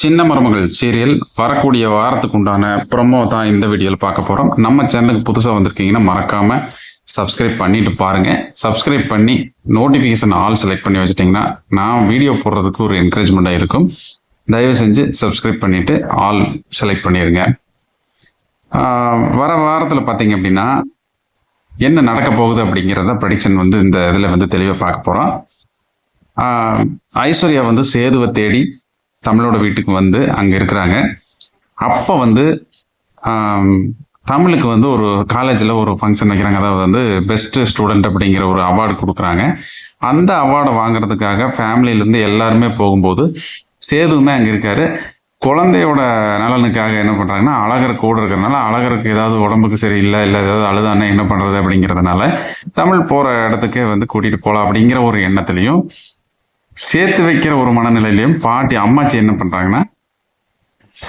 சின்ன மருமகள் சீரியல் வரக்கூடிய வாரத்துக்கு உண்டான ப்ரொமோ தான் இந்த வீடியோவில் பார்க்க போகிறோம். நம்ம சேனலுக்கு புதுசாக வந்திருக்கீங்கன்னா மறக்காமல் சப்ஸ்கிரைப் பண்ணிட்டு பாருங்கள். சப்ஸ்கிரைப் பண்ணி நோட்டிஃபிகேஷன் ஆல் செலக்ட் பண்ணி வச்சுட்டிங்கன்னா நான் வீடியோ போடுறதுக்கு ஒரு என்கரேஜ்மெண்ட்டாக இருக்கும். தயவு செஞ்சு சப்ஸ்கிரைப் பண்ணிவிட்டு ஆல் செலக்ட் பண்ணிடுங்க. வர வாரத்தில் பார்த்தீங்க அப்படின்னா என்ன நடக்க போகுது அப்படிங்கிறத ப்ரெடிக்ஷன் இந்த இதில் தெளிவாக பார்க்க போகிறோம். ஐஸ்வர்யா சேதுவை தேடி தமிழோட வீட்டுக்கு அங்கே இருக்கிறாங்க. அப்போ தமிழுக்கு ஒரு காலேஜில் ஒரு ஃபங்க்ஷன் வைக்கிறாங்க. அதாவது பெஸ்ட் ஸ்டூடெண்ட் அப்படிங்கிற ஒரு அவார்டு கொடுக்குறாங்க. அந்த அவார்டை வாங்குறதுக்காக ஃபேமிலியிலேருந்து எல்லாருமே போகும்போது சேதுவுமே அங்கே இருக்காரு. குழந்தையோட நலனுக்காக என்ன பண்ணுறாங்கன்னா, அழகர் கூட இருக்கிறதுனால அழகருக்கு ஏதாவது உடம்புக்கு சரியில்லை, இல்லை ஏதாவது அழுதானே என்ன பண்ணுறது அப்படிங்கிறதுனால தமிழ் போகிற இடத்துக்கே கூட்டிகிட்டு போகலாம் அப்படிங்கிற ஒரு எண்ணத்துலையும் சேர்த்து வைக்கிற ஒரு மனநிலையிலையும் பாட்டி அம்மாச்சி என்ன பண்ணுறாங்கன்னா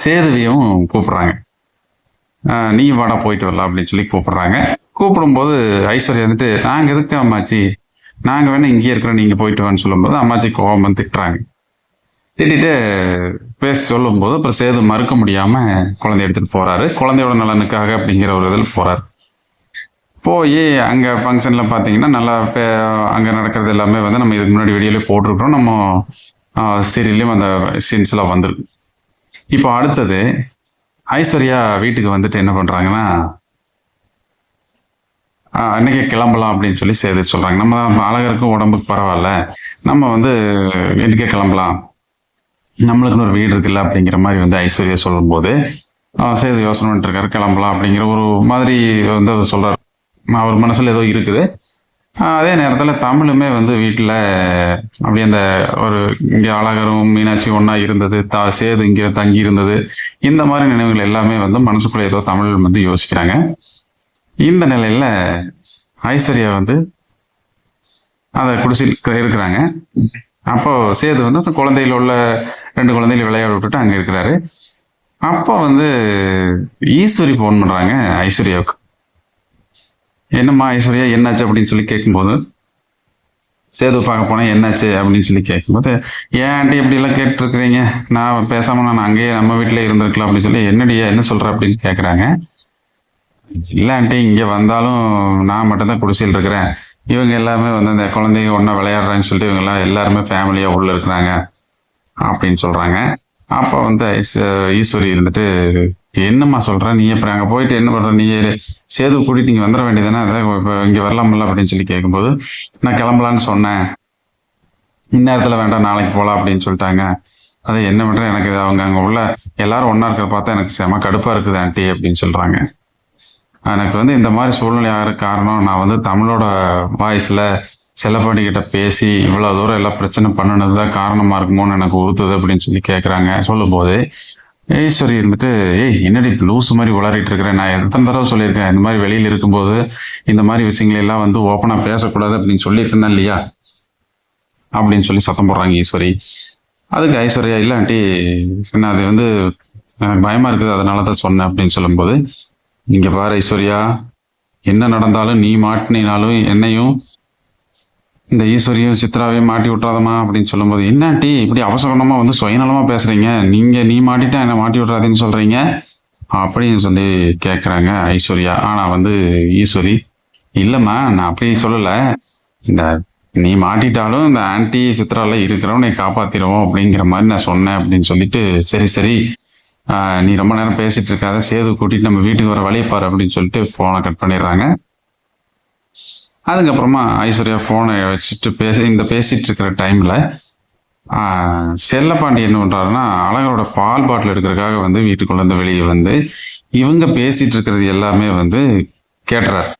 சேதுவையும் கூப்பிட்றாங்க. நீ வாடா போயிட்டு வரலாம் அப்படின்னு சொல்லி கூப்பிட்றாங்க. கூப்பிடும்போது ஐஸ்வர்யா நாங்கள் எதுக்கு அம்மாச்சி, நாங்கள் வேணால் இங்கேயே இருக்கிறோம், நீங்கள் போயிட்டு வான்னு சொல்லும்போது அம்மாச்சி கோபம் திட்டுறாங்க. திட்டிட்டு பேச சொல்லும்போது அப்புறம் சேது மறுக்க முடியாமல் குழந்தைய எடுத்துகிட்டு போகிறாரு. குழந்தையோட நலனுக்காக அப்படிங்கிற ஒரு இதில் போகிறார். போய் அங்கே ஃபங்க்ஷனில் பார்த்தீங்கன்னா நல்லா அங்கே நடக்கிறது எல்லாமே நம்ம இதுக்கு முன்னாடி வீடியோலேயே போட்டிருக்கிறோம். நம்ம சீரியல்லையும் அந்த சீன்ஸ்லாம் வந்துருக்கு. இப்போ அடுத்தது ஐஸ்வர்யா வீட்டுக்கு என்ன பண்ணுறாங்கன்னா, அன்றைக்கே கிளம்பலாம் அப்படின்னு சொல்லி சேது சொல்கிறாங்க. நம்ம அழகருக்கும் உடம்புக்கு பரவாயில்ல, நம்ம வீட்டுக்கே கிளம்பலாம், நம்மளுக்குன்னு ஒரு வீடு இருக்குல்ல அப்படிங்கிற மாதிரி ஐஸ்வர்யா சொல்லும்போது சேது யோசனை பண்ணிட்டு இருக்காரு. கிளம்பலாம் அப்படிங்கிற ஒரு மாதிரி அவர் சொல்கிறார். அவர் மனசில் ஏதோ இருக்குது. அதே நேரத்தில் தமிழுமே வீட்டில் அப்படி அந்த ஒரு இங்கே அழகரும் மீனாட்சி ஒன்றா இருந்தது, சேது இங்கே தங்கி இருந்தது, இந்த மாதிரி நினைவுகள் எல்லாமே மனசுக்குள்ளே ஏதோ தமிழ் யோசிக்கிறாங்க. இந்த நிலையில் ஐஸ்வர்யா அதை குடிசில் இருக்கிறாங்க. அப்போது சேது அந்த குழந்தையில் உள்ள 2 குழந்தைகளை விளையாட விட்டுட்டு அங்கே இருக்கிறாரு. அப்போ ஈஸ்வரி ஃபோன் பண்ணுறாங்க ஐஸ்வர்யாவுக்கு. என்னம்மா ஐஸ்வர்யா என்னாச்சு அப்படின்னு சொல்லி கேட்கும்போது, சேது பார்க்க போனேன் என்னாச்சு அப்படின்னு சொல்லி கேட்கும்போது, ஏன் ஆண்டி இப்படிலாம் கேட்டுருக்குறீங்க, நான் பேசாமல் நான் அங்கேயே நம்ம வீட்டிலே இருந்திருக்கலாம் அப்படின்னு சொல்லி, என்னடியா என்ன சொல்கிற அப்படின்னு கேட்குறாங்க. இல்லை ஆண்டி, இங்கே வந்தாலும் நான் மட்டும்தான் குடிசையில் இருக்கிறேன், இவங்க எல்லாமே அந்த குழந்தைங்க ஒன்றா விளையாடுறாங்கன்னு சொல்லிட்டு இவங்கெல்லாம் எல்லாருமே ஃபேமிலியாக உள்ளே இருக்கிறாங்க அப்படின்னு சொல்கிறாங்க. அப்போ ஈஸ்வரி என்னம்மா சொல்கிற, நீ அப்புறம் அங்கே போயிட்டு என்ன பண்ணுற, நீ சேது கூட்டிகிட்டு இங்கே வந்துட வேண்டியதானே, அதான் இப்போ இங்கே வரலாமில்ல அப்படின்னு சொல்லி கேட்கும்போது, நான் கிளம்பலான்னு சொன்னேன், இந்நேரத்தில் வேண்டாம் நாளைக்கு போகலாம் அப்படின்னு சொல்லிட்டாங்க. அதை என்ன பண்ணுறேன், எனக்கு அவங்க அங்கே உள்ள எல்லாரும் ஒன்றா இருக்கிற பார்த்தா எனக்கு செம கடுப்பாக இருக்குது ஆண்டி அப்படின்னு சொல்கிறாங்க. எனக்கு இந்த மாதிரி சூழ்நிலை ஆகிற காரணம், நான் தமிழோட வாய்ஸில் செல்லப்பாண்டிக்கிட்ட பேசி இவ்வளோ தூரம் எல்லாம் பிரச்சனை பண்ணினது தான் காரணமாக இருக்குமோன்னு எனக்கு உறுத்துது அப்படின்னு சொல்லி கேட்குறாங்க. சொல்லும்போது ஈஸ்வரி ஏய் என்னடி லூஸ் மாதிரி உளறிட்டு இருக்கிறேன், நான் எத்தனை தடவை சொல்லியிருக்கேன் இந்த மாதிரி வெளியில் இருக்கும்போது இந்த மாதிரி விஷயங்களெல்லாம் ஓப்பனாக பேசக்கூடாது அப்படின்னு சொல்லியிருக்கேன் இல்லையா அப்படின்னு சொல்லி சத்தம் போடுறாங்க ஈஸ்வரி. அதுக்கு ஐஸ்வர்யா இல்லை ஆண்டி, என்ன அது எனக்கு பயமாக இருக்குது அதனால தான் சொன்னேன் அப்படின்னு சொல்லும்போது, இங்கே பாரு ஐஸ்வர்யா, என்ன நடந்தாலும் நீ மாட்டினாலும் என்னையும் இந்த ஈஸ்வரியும் சித்ராவையும் மாட்டி விட்றாதம்மா அப்படின்னு சொல்லும்போது, என்னாட்டி இப்படி அவசரமாக சுயநலமாக பேசுகிறீங்க, நீ மாட்டிட்டா என்னை மாட்டி விட்றாதீன்னு சொல்கிறீங்க அப்படின்னு சொல்லி கேட்குறாங்க ஐஸ்வர்யா. ஆனால் ஈஸ்வரி, இல்லைம்மா நான் அப்படி சொல்லலை, இந்த நீ மாட்டிட்டாலும் இந்த ஆன்டி சித்ராவில் இருக்கிறவனை காப்பாற்றிடுவோம் அப்படிங்கிற மாதிரி நான் சொன்னேன் அப்படின்னு சொல்லிட்டு, சரி நீ ரொம்ப நேரம் பேசிகிட்டு இருக்காத, சேது கூட்டிகிட்டு நம்ம வீட்டுக்கு வர வழியை பாரு அப்படின்னு சொல்லிட்டு ஃபோனை கட் பண்ணிடுறாங்க. அதுக்கப்புறமா ஐஸ்வர்யா ஃபோனை வச்சுட்டு பேசிகிட்டு இருக்கிற டைமில் செல்லப்பாண்டி என்ன பண்ணுறாருன்னா, அழகரோட பால் பாட்டில் எடுக்கிறதுக்காக வீட்டுக்குள்ளே வெளியே இவங்க பேசிகிட்டு இருக்கிறது எல்லாமே கேட்டுறாரு.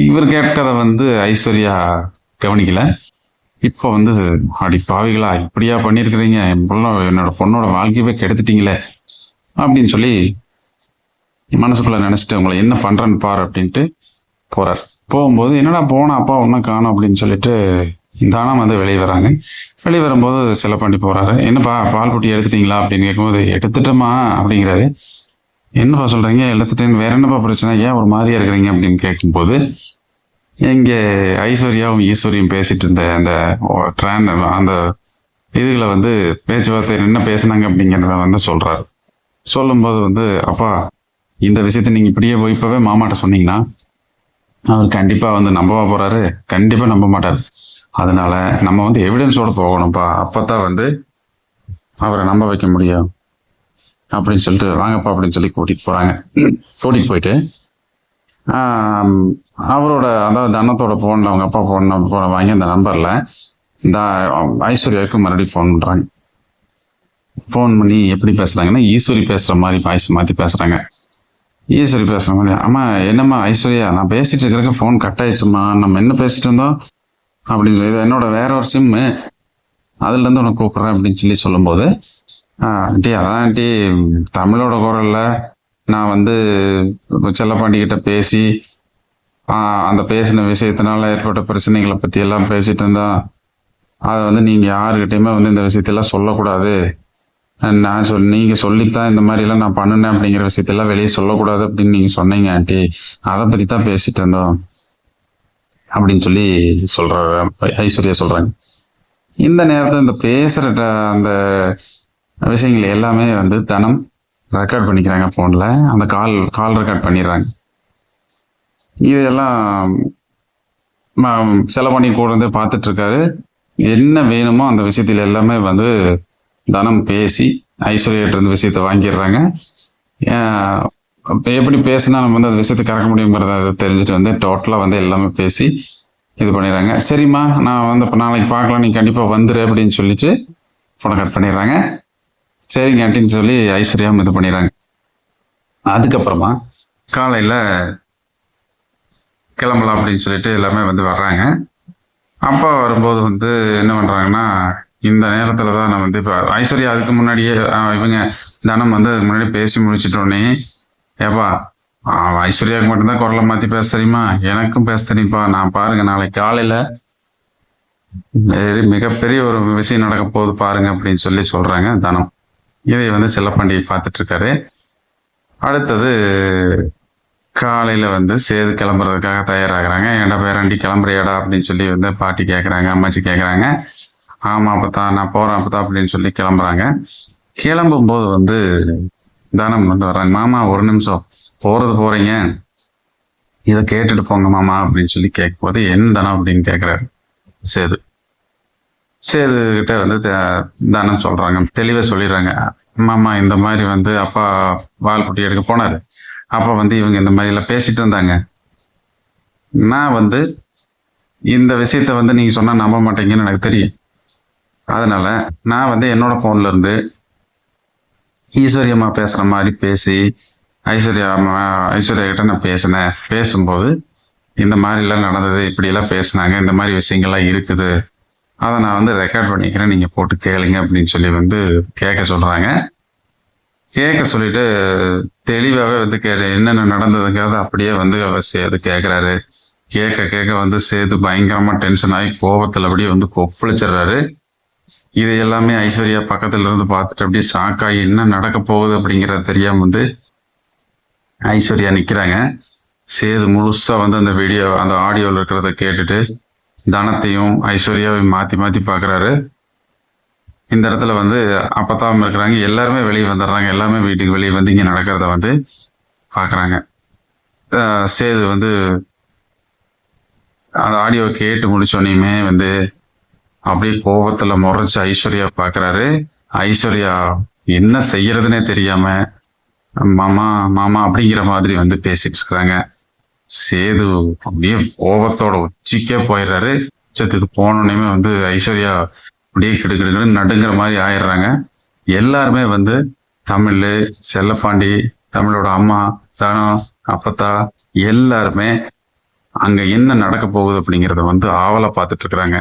இவர் கேட்டதை ஐஸ்வர்யா கவனிக்கல. இப்போ அடி பாவிகளா இப்படியா பண்ணியிருக்கிறீங்க, என்னோட பொண்ணோட வாழ்க்கையவே கெடுத்துட்டீங்களே அப்படின்னு சொல்லி மனசுக்குள்ளே நினச்சிட்டு உங்களை என்ன பண்ணுறேன்னு பாரு அப்படின்ட்டு போகிறார். போகும்போது என்னடா போன அப்பா ஒன்றும் காணும் அப்படின்னு சொல்லிட்டு தானம் வெளியே வராங்க. வெளியே வரும்போது செல்லப்பாண்டி போகிறாரு. என்னப்பா பால் குட்டி எடுத்துட்டீங்களா அப்படின்னு கேட்கும்போது, எடுத்துட்டோமா அப்படிங்கிறாரு. என்னப்பா சொல்கிறீங்க, எடுத்துட்டேன்னு வேற என்னப்பா பிரச்சனை, ஏன் ஒரு மாதிரியா இருக்கிறீங்க அப்படின்னு கேட்கும்போது, இங்கே ஐஸ்வர்யாவும் ஈஸ்வரியும் பேசிட்டு இருந்த அந்த இதுகளை வந்து பேச்சுவார்த்தை என்ன பேசுனாங்க அப்படிங்கிறத வந்து சொல்றாரு. சொல்லும்போது வந்து அப்பா இந்த விஷயத்த நீங்க இப்படியே போய் இப்பவே மாமாட்ட சொன்னீங்கன்னா அவர் கண்டிப்பா வந்து நம்பவா போறாரு, கண்டிப்பா நம்ப மாட்டார். அதனால நம்ம வந்து எவிடன்ஸோட போகணும்ப்பா, அப்பதான் வந்து அவரை நம்ப வைக்க முடியும் அப்படின்னு சொல்லிட்டு வாங்கப்பா அப்படின்னு சொல்லி கூட்டிட்டு போறாங்க. கூட்டிட்டு போயிட்டு அவரோட அதாவது தனத்தோட போன்ல அவங்க அப்பா போன் வாங்கி அந்த நம்பர்ல இந்த ஐஸ்வர்யாவுக்கு மறுபடியும் ஃபோன் பண்றாங்க. ஃபோன் பண்ணி எப்படி பேசுறாங்கன்னா ஈஸ்வரி பேசுற மாதிரி வாய்ஸ் மாத்தி பேசுறாங்க. ஈஸ்வரி பேசுற மாதிரி, அம்மா என்னம்மா ஐஸ்வர்யா, நான் பேசிட்டு இருக்கிறக்க ஃபோன் கட் ஆயிடுச்சுமா, நம்ம என்ன பேசிட்டு இருந்தோம் அப்படின்னு சொல்லி, இது என்னோட வேற ஒரு சிம்மு, அதுல இருந்து உனக்கு கூப்பிடுறேன் அப்படின்னு சொல்லி சொல்லும்போது, ஆண்டி அதான் ஆண்டி தமிழோட குரல்ல நான் வந்து செல்லப்பாண்டி கிட்ட பேசி அந்த பேசின விஷயத்தினால ஏற்பட்ட பிரச்சனைகளை பத்தி எல்லாம் பேசிட்டு இருந்தா, அதை வந்து நீங்க யாருக்கிட்டையுமே வந்து இந்த விஷயத்தெல்லாம் சொல்லக்கூடாது, நான் நீங்க சொல்லித்தான் இந்த மாதிரி எல்லாம் நான் பண்ணினேன் அப்படிங்கிற விஷயத்தெல்லாம் வெளியே சொல்லக்கூடாது அப்படின்னு நீங்க சொன்னீங்க ஆண்டி, அதை பத்தி தான் பேசிட்டு இருந்தோம் அப்படின்னு சொல்லி சொல்றாரு ஐஸ்வர்யா சொல்றாங்க. இந்த நேரத்தில் இந்த பேசுற அந்த விஷயங்கள் எல்லாமே வந்து தனம் ரெக்கார்ட் பண்ணிக்கிறாங்க போன்ல, அந்த கால் ரெக்கார்ட் பண்ணிடுறாங்க. இதெல்லாம் செலவணி கூட இருந்து பார்த்துட்டு இருக்காரு. என்ன வேணுமோ அந்த விஷயத்துல எல்லாமே வந்து தனம் பேசி ஐஸ்வர்யிட்ட இருந்து விஷயத்த வாங்கிடுறாங்க. எப்படி பேசினா நம்ம வந்து அந்த விஷயத்தை கறக்க முடியுங்கிறத தெரிஞ்சுட்டு வந்து டோட்டலாக வந்து எல்லாமே பேசி இது பண்ணிடுறாங்க. சரிம்மா நான் வந்து இப்போ நாளைக்கு பார்க்கலாம், நீ கண்டிப்பாக வந்துடு அப்படின்னு சொல்லிட்டு ஃபோனை கட் பண்ணிடுறாங்க. சரிங்க ஆண்டின்னு சொல்லி ஐஸ்வர்யாவும் இது பண்ணிடுறாங்க. அதுக்கப்புறமா காலையில் கிளம்பலாம் அப்படின்னு சொல்லிட்டு எல்லாமே வந்து வர்றாங்க. அப்பா வரும்போது வந்து என்ன பண்ணுறாங்கன்னா, இந்த நேரத்தில் தான் நான் வந்து இப்போ ஐஸ்வர்யா அதுக்கு முன்னாடியே இவங்க தனம் வந்து அதுக்கு முன்னாடி பேசி முடிச்சிட்டோன்னே, ஏப்பா ஐஸ்வர்யாவுக்கு மட்டும்தான் குரலை மாற்றி பேச தெரியுமா, எனக்கும் பேச தெரியும்ப்பா, நான் பாருங்க நாளைக்கு காலையில் மிகப்பெரிய ஒரு விஷயம் நடக்க போகுது பாருங்க அப்படின்னு சொல்லி சொல்கிறாங்க தனம். இதை வந்து செல்லப்பாண்டி பார்த்துட்டு இருக்காரு. அடுத்தது காலையில் வந்து சேது கிளம்புறதுக்காக தயாராகிறாங்க. ஏன்டா பேராண்டி கிளம்புறியாடா அப்படின்னு சொல்லி வந்து பாட்டி கேட்குறாங்க, அம்மாச்சி கேட்குறாங்க. ஆமாம் அப்பதான் நான் போகிறேன் அப்பதான் அப்படின்னு சொல்லி கிளம்புறாங்க. கிளம்பும்போது வந்து தனம் வந்து வர்றாங்க. மாமா ஒரு நிமிஷம், போகிறீங்க இதை கேட்டுட்டு போங்க மாமா அப்படின்னு சொல்லி கேட்கும்போது, என்ன தனம் அப்படின்னு கேட்குறாரு சேது. சேது கிட்ட வந்து தனம் சொல்கிறாங்க, தெளிவாக சொல்லிடுறாங்க, மாமா இந்த மாதிரி வந்து அப்பா வால்குட்டி எடுக்க போனார், அப்போ வந்து இவங்க இந்த மாதிரிலாம் பேசிட்டு இருந்தாங்க. நான் வந்து இந்த விஷயத்த வந்து நீங்கள் சொன்னால் நம்ப மாட்டீங்கன்னு எனக்கு தெரியும். அதனால நான் வந்து என்னோட ஃபோன்ல இருந்து ஈஸ்வரியம்மா பேசுகிற மாதிரி பேசி ஐஸ்வர்யா கிட்ட நான் பேசினேன். பேசும்போது இந்த மாதிரிலாம் நடந்தது, இப்படியெல்லாம் பேசினாங்க, இந்த மாதிரி விஷயங்கள்லாம் இருக்குது, அதை நான் வந்து ரெக்கார்ட் பண்ணிக்கிறேன், நீங்கள் போட்டு கேளுங்க அப்படின்னு சொல்லி வந்து கேட்க சொல்கிறாங்க. கேட்க சொல்லிட்டு தெளிவாகவே வந்து என்னென்ன நடந்ததுங்கிறத அப்படியே வந்து அவர் சேது கேட்குறாரு. கேட்க வந்து சேது பயங்கரமாக டென்ஷன் ஆகி கோபத்தில் அப்படியே வந்து கொப்பளிச்சிடுறாரு. இது எல்லாமே ஐஸ்வர்யா பக்கத்துல இருந்து பார்த்துட்டு அப்படியே ஷாக்காகி என்ன நடக்க போகுது அப்படிங்கிறத தெரியாம வந்து ஐஸ்வர்யா நிற்கிறாங்க. சேது முழுசா வந்து அந்த அந்த ஆடியோவில் இருக்கிறத கேட்டுட்டு தனத்தையும் ஐஸ்வர்யாவையும் மாற்றி பார்க்குறாரு. இந்த இடத்துல வந்து அப்பத்தாவும் இருக்கிறாங்க, எல்லாருமே வெளியே வந்துடுறாங்க. எல்லாமே வீட்டுக்கு வெளியே வந்து இங்கே நடக்கிறத வந்து பார்க்குறாங்க. சேது வந்து அந்த ஆடியோவை கேட்டு முடிச்சோன்னையுமே வந்து அப்படியே கோபத்துல முறைச்சு ஐஸ்வர்யா பார்க்குறாரு. ஐஸ்வர்யா என்ன செய்யறதுன்னே தெரியாம மாமா மாமா அப்படிங்கிற மாதிரி வந்து பேசிட்டு இருக்கிறாங்க. சேது அப்படியே கோபத்தோட உச்சிக்கே போயிடுறாரு. உச்சத்துக்கு போனோடனே வந்து ஐஸ்வர்யா அப்படியே கிடுக்கிடுன்னு நடுங்கிற மாதிரி ஆயிடுறாங்க. எல்லாருமே வந்து தமிழ், செல்லப்பாண்டி, தமிழோட அம்மா, தனம், அப்பத்தா எல்லாருமே அங்க என்ன நடக்க போகுது அப்படிங்கிறத வந்து ஆவலா பார்த்துட்டு இருக்கிறாங்க.